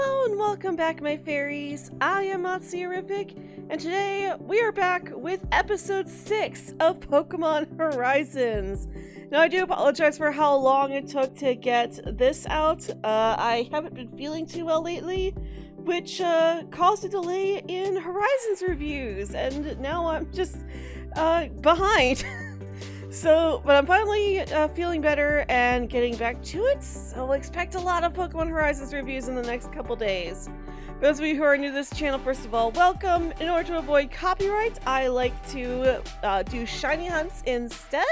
Hello and welcome back, my fairies. I am Matsurific, and today we are back with episode 6 of Pokemon Horizons. Now, I do apologize for how long it took to get this out. I haven't been feeling too well lately, which caused a delay in Horizons reviews, and now I'm just behind. But I'm finally feeling better and getting back to it, so expect a lot of Pokemon Horizons reviews in the next couple days. For those of you who are new to this channel, first of all, welcome. In order to avoid copyright, I like to do shiny hunts instead,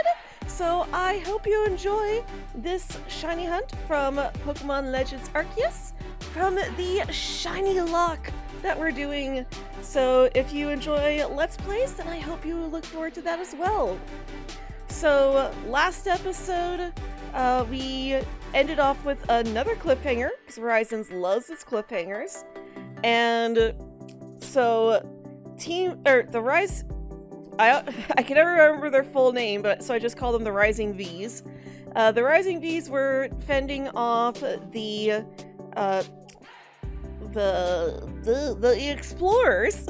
so I hope you enjoy this shiny hunt from Pokemon Legends Arceus from the shiny lock that we're doing. So if you enjoy Let's Plays, then I hope you look forward to that as well. So, last episode, we ended off with another cliffhanger, because Horizons loves its cliffhangers. And so, I can never remember their full name, so I just call them the Rising Vs. The Rising Vs were fending off the explorers.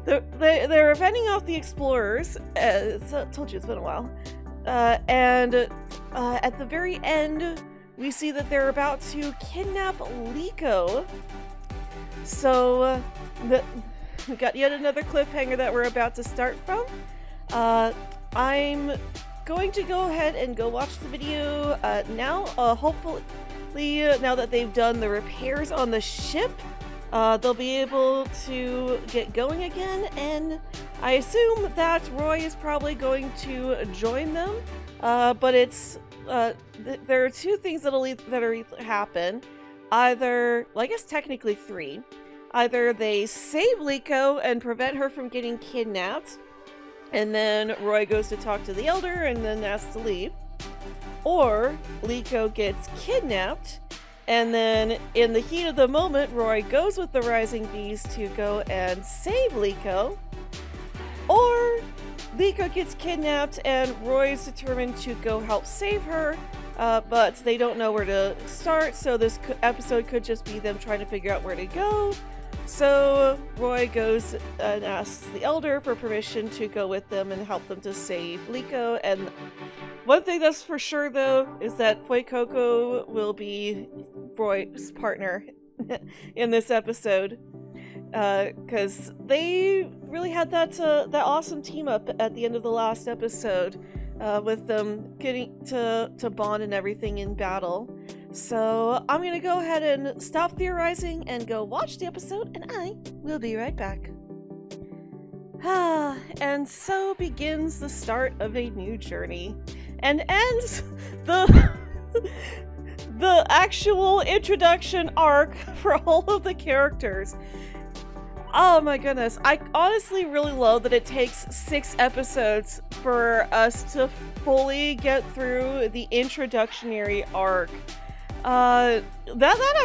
They were fending off the explorers. I told you it's been a while. And at the very end, we see that they're about to kidnap Liko. So we got yet another cliffhanger that we're about to start from. I'm going to go ahead and go watch the video now. Hopefully, now that they've done the repairs on the ship, they'll be able to get going again, and I assume that Roy is probably going to join them, but it's, there are two things that'll happen. Either, well, I guess technically three. Either they save Liko and prevent her from getting kidnapped, and then Roy goes to talk to the Elder and then asks to leave. Or Liko gets kidnapped, and then, in the heat of the moment, Roy goes with the Rising Bees to go and save Liko. Or Liko gets kidnapped and Roy's determined to go help save her, but they don't know where to start, so this episode could just be them trying to figure out where to go. So Roy goes and asks the Elder for permission to go with them and help them to save Liko. And one thing that's for sure, though, is that Fuecoco will be Roy's partner in this episode, because they really had that awesome team up at the end of the last episode, with them getting to bond and everything in battle. So I'm gonna go ahead and stop theorizing and go watch the episode, and I will be right back. And so begins the start of a new journey, and ends the actual introduction arc for all of the characters. Oh my goodness, I honestly really love that it takes 6 episodes for us to fully get through the introductionary arc. That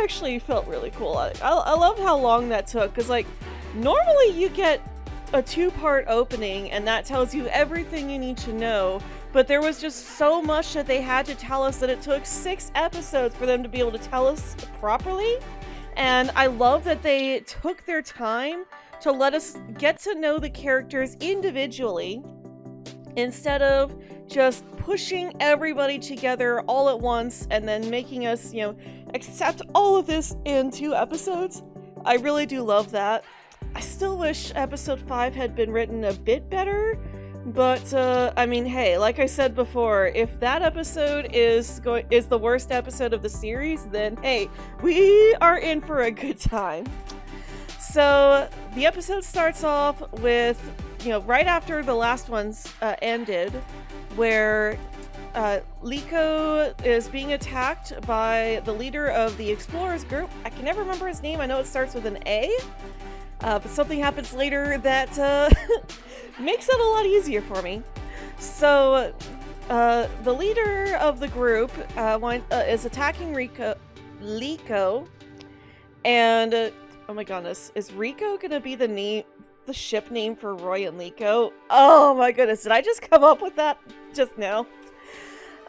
actually felt really cool. I loved how long that took, because like, normally you get a 2-part opening and that tells you everything you need to know, but there was just so much that they had to tell us that it took 6 episodes for them to be able to tell us properly. And I love that they took their time to let us get to know the characters individually, instead of just pushing everybody together all at once and then making us, accept all of this in 2 episodes. I really do love that. I still wish episode 5 had been written a bit better, but I mean, hey, like I said before, if that episode is the worst episode of the series, then hey, we are in for a good time. So the episode starts off with, right after the last one's ended, where Liko is being attacked by the leader of the Explorers group. I can never remember his name. I know it starts with an A, but something happens later that makes it a lot easier for me. So the leader of the group is attacking Liko, and oh my goodness, is Rico gonna be the ship name for Roy and Liko? Oh my goodness, did I just come up with that just now?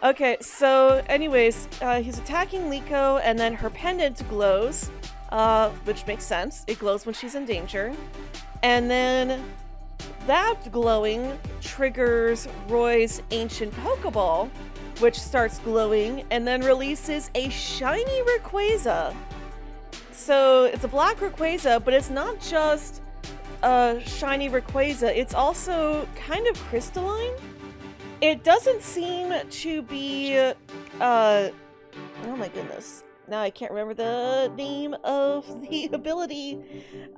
Okay, so anyways, he's attacking Liko, and then her pendant glows, which makes sense. It glows when she's in danger. And then that glowing triggers Roy's ancient Pokeball, which starts glowing and then releases a shiny Rayquaza. So it's a black Rayquaza, but it's not just a shiny Rayquaza, it's also kind of crystalline. It doesn't seem to be, oh my goodness. Now I can't remember the name of the ability.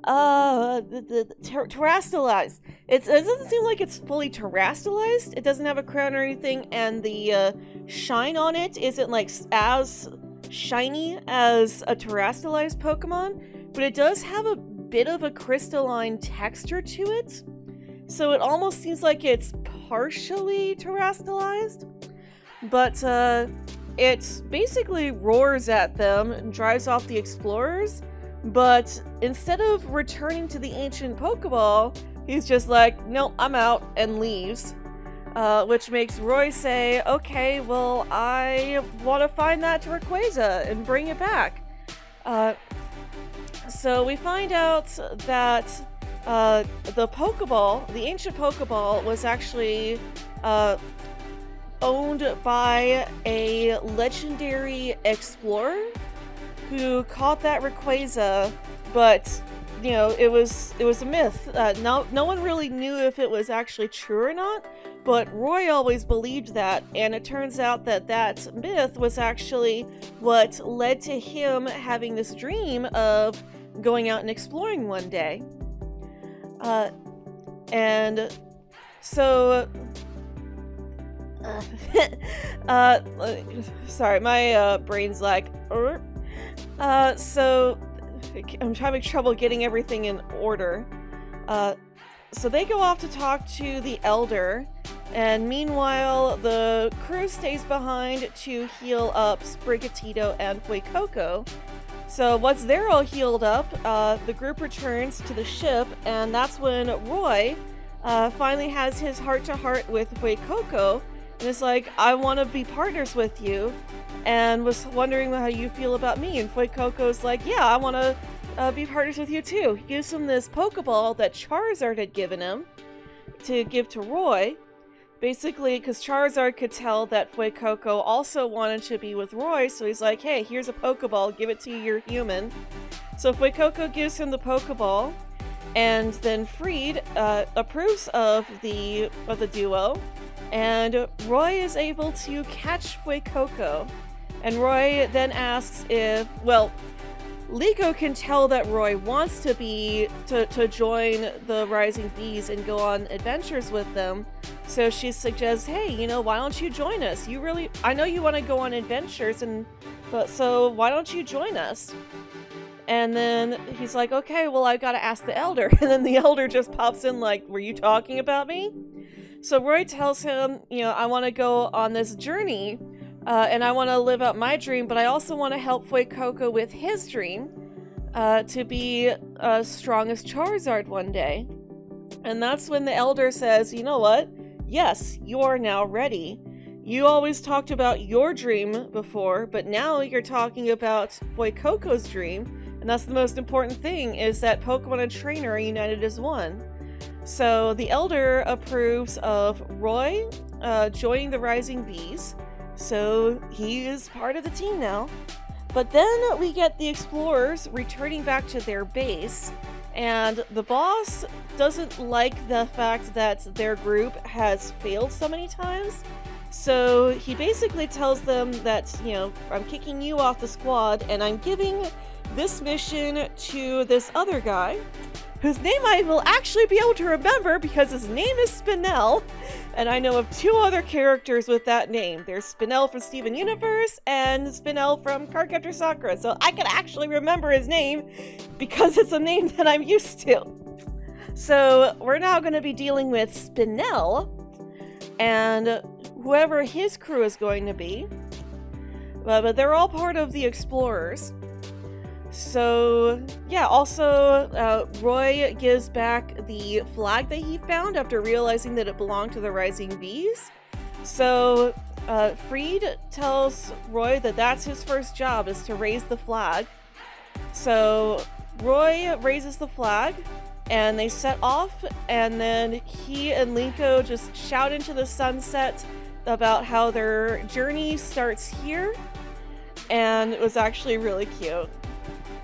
Terastallized. It doesn't seem like it's fully terastallized. It doesn't have a crown or anything, and the shine on it isn't like as shiny as a terastallized Pokemon, but it does have a bit of a crystalline texture to it. So it almost seems like it's partially terastallized, but it basically roars at them and drives off the explorers, but instead of returning to the ancient Pokeball, he's just like, nope, I'm out, and leaves. Which makes Roy say, okay, well, I want to find that Rayquaza and bring it back. So we find out that the Pokeball, the ancient Pokeball, was actually owned by a legendary explorer who caught that Rayquaza, but you know, it was a myth. No one really knew if it was actually true or not, but Roy always believed that, and it turns out that that myth was actually what led to him having this dream of going out and exploring one day. And so sorry, my brain's like, so I'm having trouble getting everything in order. So they go off to talk to the Elder, and meanwhile the crew stays behind to heal up Sprigatito and Fuecoco. So once they're all healed up, the group returns to the ship, and that's when Roy finally has his heart-to-heart with Fuecoco, and is like, I want to be partners with you, and was wondering how you feel about me. And Fuecoco's like, yeah, I want to be partners with you too. He gives him this Pokeball that Charizard had given him to give to Roy, basically because Charizard could tell that Fuecoco also wanted to be with Roy, so he's like, hey, here's a Pokeball, give it to your human. So Fuecoco gives him the Pokeball, and then Freed approves of the duo, and Roy is able to catch Fuecoco. And Roy then asks if, well, Liko can tell that Roy wants to join the Rising Bees and go on adventures with them. So she suggests, hey, you know, why don't you join us? I know you want to go on adventures, so why don't you join us? And then he's like, okay, well, I've got to ask the Elder. And then the Elder just pops in like, were you talking about me? So Roy tells him, you know, I want to go on this journey, and I want to live out my dream, but I also want to help Fuecoco with his dream, to be as strong as Charizard one day. And that's when the Elder says, you know what? Yes, you are now ready. You always talked about your dream before, but now you're talking about Fuecoco's dream, and that's the most important thing, is that Pokemon and Trainer are united as one. So the Elder approves of Roy joining the Rising Bees, so he is part of the team now. But then we get the explorers returning back to their base, and the boss doesn't like the fact that their group has failed so many times. So he basically tells them that, you know, I'm kicking you off the squad, and I'm giving this mission to this other guy, whose name I will actually be able to remember because his name is Spinel, and I know of two other characters with that name. There's Spinel from Steven Universe and Spinel from Cardcaptor Sakura, so I can actually remember his name because it's a name that I'm used to. So we're now going to be dealing with Spinel and whoever his crew is going to be, but they're all part of the explorers. So, yeah, also, Roy gives back the flag that he found after realizing that it belonged to the Rising Bees. So, Freed tells Roy that that's his first job, is to raise the flag. So Roy raises the flag, and they set off, and then he and Liko just shout into the sunset about how their journey starts here, and it was actually really cute.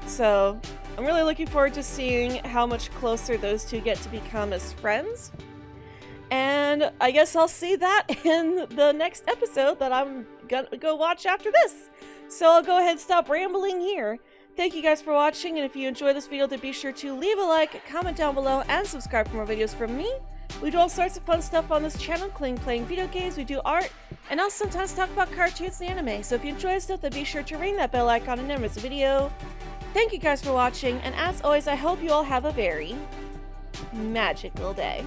So I'm really looking forward to seeing how much closer those two get to become as friends. And I guess I'll see that in the next episode that I'm gonna go watch after this. So I'll go ahead and stop rambling here. Thank you guys for watching, and if you enjoyed this video, then be sure to leave a like, comment down below, and subscribe for more videos from me. We do all sorts of fun stuff on this channel, including playing video games, we do art, and I'll sometimes talk about cartoons and anime. So if you enjoy stuff, then be sure to ring that bell icon and never miss a video. Thank you guys for watching, and as always, I hope you all have a very magical day.